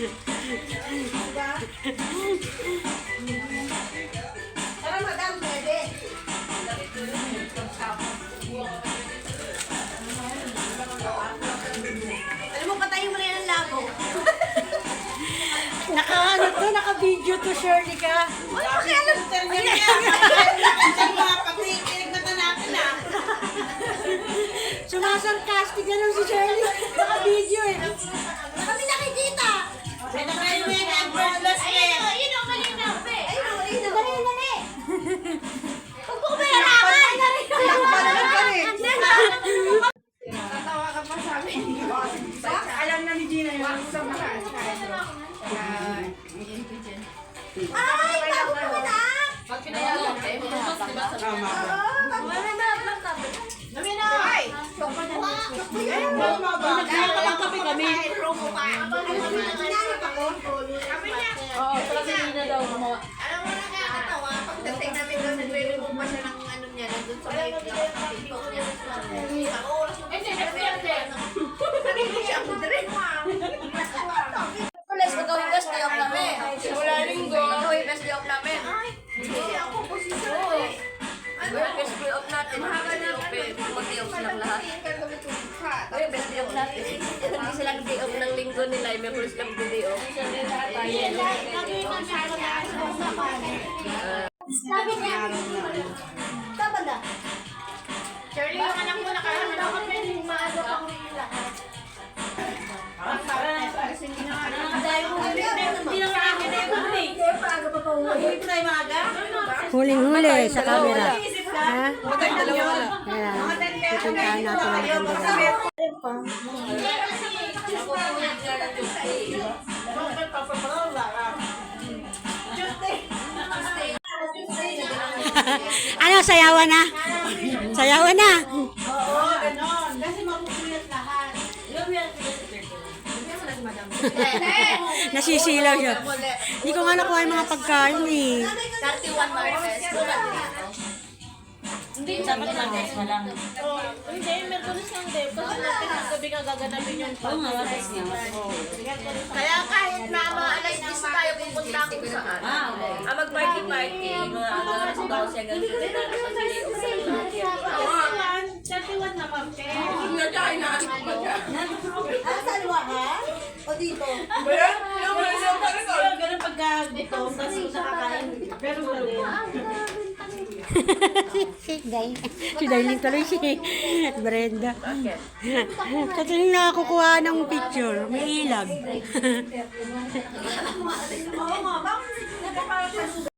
Diba? Tara, madam, pwede. Alam mo, patayin mo na yan ang labo. Naka-ano to, naka-video to, Shirley ka. Ano ba kaya alam? Ang mga pakikinig mata natin ah. Sumasarcastic na lang si Shirley. Naka-video eh. Kami nakikita. May nakalimig ang birdless Ayun o, yun o, malinaw, be. Ayun o, ayun o. Dali, dali. Huwag mo kumahirapan. Tatawa ka pa sa amin. Alam na ni Gina yun. Sa mga. Ay, bago ko na. Pag pinayalan ka, bukas, diba? Tama. Dami na. Ay, Nagkakalang kape kami. Oo, pala kanina daw gumawa. Alam mo na nakakatawa, pagdating namin doon, nagre-remove pa siya ng ano niya, nandun sa may TikTok niya. Ako, oras mo. Hindi, hindi. Hindi siya ako dire. Let's go, best day off namin. Wala linggo. Best day off namin. Hindi ako posisyon. Best day off natin. Haba na mag-day off silang lahat. Best day off natin. Hindi sila day off ng linggo nila. May pulis lang day off. Tama na. Shirley, yung anak mo nakahanap ako. Pwede maaga pang lahat. Huling-huli sa camera. Ha? Kaya, pupuntahan natin ang ganda. Ano, sayawan na? Sayawan na. Oo, ganon. Kasi mapupuyat lahat. Nasisilaw siya. Hindi ko nga nakuha yung mga pagkain eh. 31 Martes. Hindi, dapat Martes na lang. Hindi, Merkulis lang din. Kasi natin ang gabi ka gaganapin yung pag-Martes niya. Kaya kahit na mga alas 10 tayo pupunta kung saan. Mag-party-party. Mga alas 12 hanggang 31 na ma'am. Sa alwahan? O dito? Ganun pagka gutom, tapos nakakain. Pero galing. Si Dailin tuloy si Brenda. Sa tuwing nakakukuha ng picture, may ilag. Oo nga, bakit nagkaparang